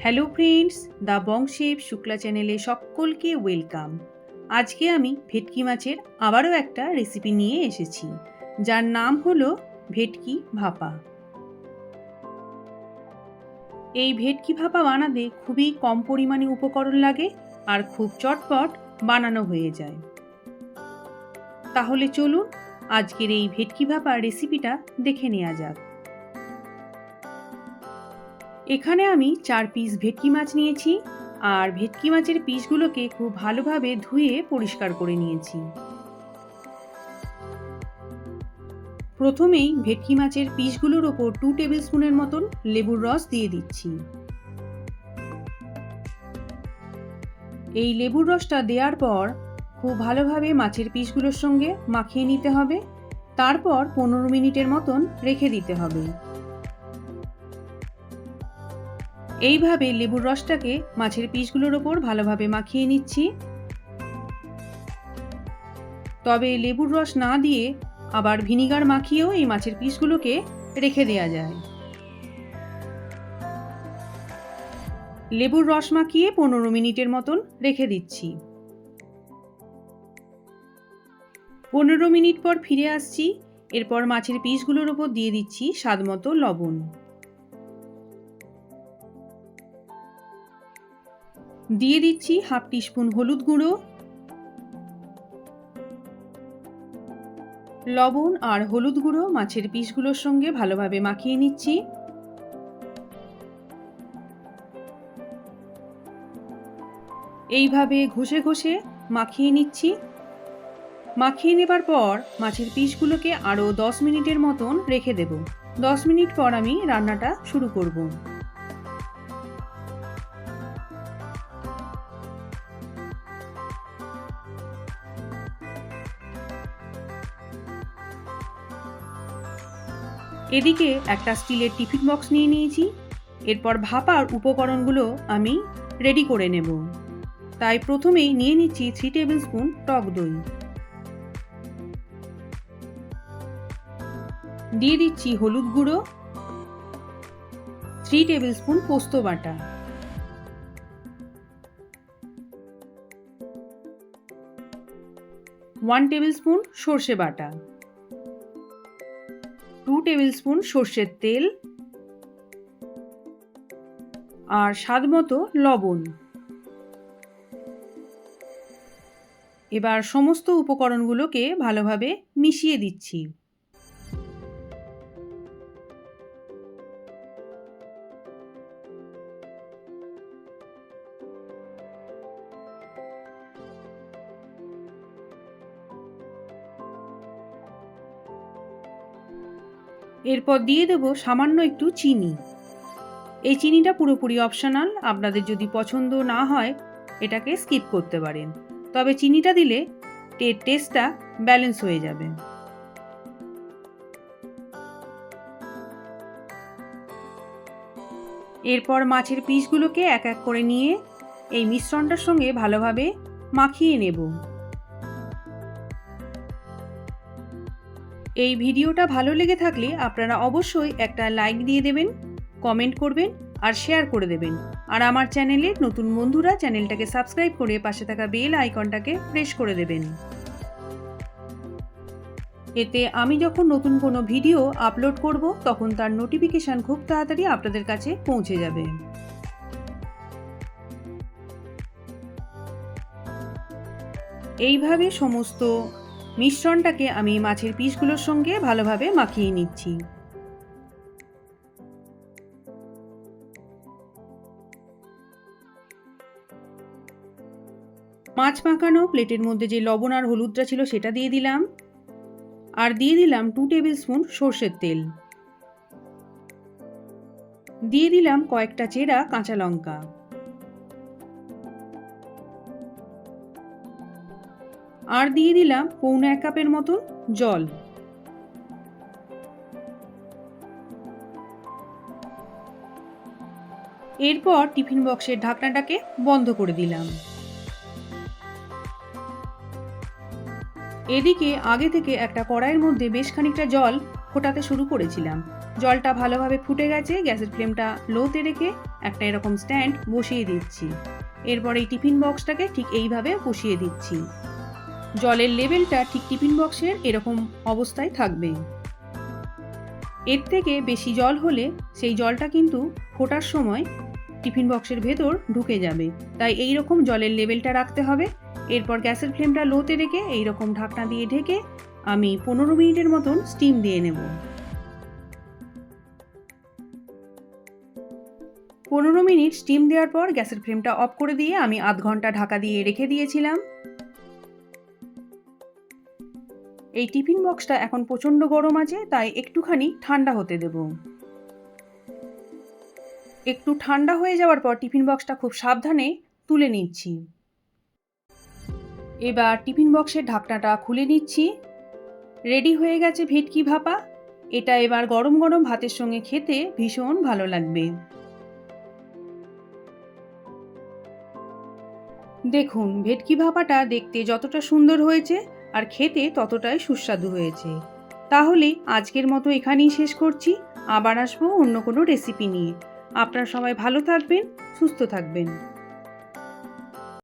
Hello friends, the বংশেব Shukla চ্যানেলে সকলকে welcome. আজকে আমি ভেটকি মাছের আবারও একটা রেসিপি নিয়ে এসেছি, যার নাম হলো ভেটকি ভাপা। এই ভেটকি ভাপা বানাতে খুবই কম পরিমাণে উপকরণ লাগে আর খুব চটপট বানানো হয়ে যায়। তাহলে চলুন আজকের এই ভেটকি ভাপা রেসিপিটা দেখে নেওয়া যাক। এখানে আমি 4 পিস ভেটকি মাছ নিয়েছি আর ভেটকি মাছের পিসগুলোকে খুব ভালোভাবে ধুয়ে পরিষ্কার করে নিয়েছি। প্রথমেই ভেটকি মাছের পিসগুলোর ওপর 2 টেবিল স্পুনের মতন লেবুর রস দিয়ে দিচ্ছি। এই লেবুর রসটা দেওয়ার পর খুব ভালোভাবে মাছের পিসগুলোর সঙ্গে মাখিয়ে নিতে হবে। তারপর 15 মিনিটের মতন রেখে দিতে হবে। এইভাবে লেবুর রসটাকে মাছের পিসগুলোর ওপর ভালোভাবে মাখিয়ে নিচ্ছি। তবে লেবুর রস না দিয়ে আবার ভিনিগার মাখিয়েও এই মাছের পিসগুলোকে রেখে দেওয়া যায়। লেবুর রস মাখিয়ে 15 মিনিটের মতন রেখে দিচ্ছি। 15 মিনিট পর ফিরে আসছি। এরপর মাছের পিসগুলোর ওপর দিয়ে দিচ্ছি স্বাদমতো লবণ। দিয়ে দিচ্ছি হাফ টিস্পুন হলুদ গুঁড়ো। লবণ আর হলুদ গুঁড়ো মাছের পিসগুলোর সঙ্গে ভালোভাবে মাখিয়ে নিচ্ছি। এইভাবে ঘষে ঘষে মাখিয়ে নিচ্ছি। মাখিয়ে নেবার পর মাছের পিসগুলোকে আরও 10 মিনিটের মতন রেখে দেব। 10 মিনিট পর আমি রান্নাটা শুরু করব। এদিকে একটা স্টিলের টিফিন বক্স নিয়ে নিয়েছি। এরপর ভাপার উপকরণগুলো আমি রেডি করে নেব। তাই প্রথমেই নিয়ে নিচ্ছি 3 টেবিল স্পুন টক দই। দিয়ে দিচ্ছি হলুদ গুঁড়ো, 3 টেবিল স্পুন পোস্ত বাটা, 1 টেবিল স্পুন সর্ষে বাটা, 2 টেবিল স্পুন সর্ষের তেল আর স্বাদমতো লবণ। এবার সমস্ত উপকরণগুলোকে ভালোভাবে মিশিয়ে দিচ্ছি। এরপর দিয়ে দেব সামান্য একটু চিনি। এই চিনিটা পুরোপুরি অপশনাল, আপনাদের যদি পছন্দ না হয় এটাকে স্কিপ করতে পারেন। তবে চিনিটা দিলে টেস্টটা ব্যালেন্স হয়ে যাবে। এরপর মাছের পিসগুলোকে এক এক করে নিয়ে এই মিশ্রণটার সঙ্গে ভালোভাবে মাখিয়ে নেব। এই ভিডিওটা ভালো লেগে থাকলে আপনারা অবশ্যই একটা লাইক দিয়ে দেবেন, কমেন্ট করবেন আর শেয়ার করে দেবেন। আর আমার চ্যানেলে নতুন বন্ধুরা চ্যানেলটাকে সাবস্ক্রাইব করে পাশে থাকা বেল আইকনটাকে প্রেস করে দেবেন। এতে আমি যখন নতুন কোনো ভিডিও আপলোড করব তখন তার নোটিফিকেশন খুব তাড়াতাড়ি আপনাদের কাছে পৌঁছে যাবে। এইভাবে সমস্ত মিশ্রণটাকে আমি মাছের পিসগুলোর সঙ্গে ভালোভাবে মাখিয়ে নিচ্ছি। মাছ মাখানো প্লেটের মধ্যে যে লবণ আর হলুদটা ছিল সেটা দিয়ে দিলাম। আর দিয়ে দিলাম 2 টেবিল স্পুন সর্ষের তেল। দিয়ে দিলাম কয়েকটা চেরা কাঁচা লঙ্কা। আর দিয়ে দিলাম পৌনে 1 কাপের মতন জল। এরপর টিফিন বক্সের ঢাকনাটাকে বন্ধ করে দিলাম। এদিকে আগে থেকে একটা কড়াইয়ের মধ্যে বেশ খানিকটা জল ফোটাতে শুরু করেছিলাম। জলটা ভালোভাবে ফুটে গেছে। গ্যাসের ফ্লেমটা লোতে রেখে একটা এরকম স্ট্যান্ড বসিয়ে দিচ্ছি। এরপর এই টিফিন বক্সটাকে ঠিক এইভাবে বসিয়ে দিচ্ছি। জলের লেভেলটা ঠিক টিফিন বক্সের এরকম অবস্থায় থাকবে। এর থেকে বেশি জল হলে সেই জলটা কিন্তু ফোটার সময় টিফিন বক্সের ভেতর ঢুকে যাবে, তাই এই রকম জলের লেভেলটা রাখতে হবে। এরপর গ্যাসের ফ্লেমটা লোতে রেখে এই রকম ঢাকনা দিয়ে ঢেকে আমি 15 মিনিটের মতন স্টিম দিয়ে নেব। 15 মিনিট স্টিম দেওয়ার পর গ্যাসের ফ্লেমটা অফ করে দিয়ে আমি আধ ঘন্টা ঢাকা দিয়ে রেখে দিয়েছিলাম। এই টিফিন বক্সটা এখন প্রচণ্ড গরম আছে, তাই একটুখানি ঠান্ডা হতে দেব। একটু ঠান্ডা হয়ে যাওয়ার পর টিফিন বক্সটা খুব সাবধানে তুলে নিচ্ছি। এবার টিফিন বক্সের ঢাকনাটা খুলে নিচ্ছি। রেডি হয়ে গেছে ভেটকি ভাপা। এটা এবার গরম গরম ভাতের সঙ্গে খেতে ভীষণ ভালো লাগবে। দেখুন, ভেটকি ভাপাটা দেখতে যতটা সুন্দর হয়েছে আর খেতে ততটাই সুস্বাদু হয়েছে। তাহলে আজকের মতো এখানেই শেষ করছি। আবার আসবো অন্য কোনো রেসিপি নিয়ে। আপনারা সবাই ভালো থাকবেন, সুস্থ থাকবেন।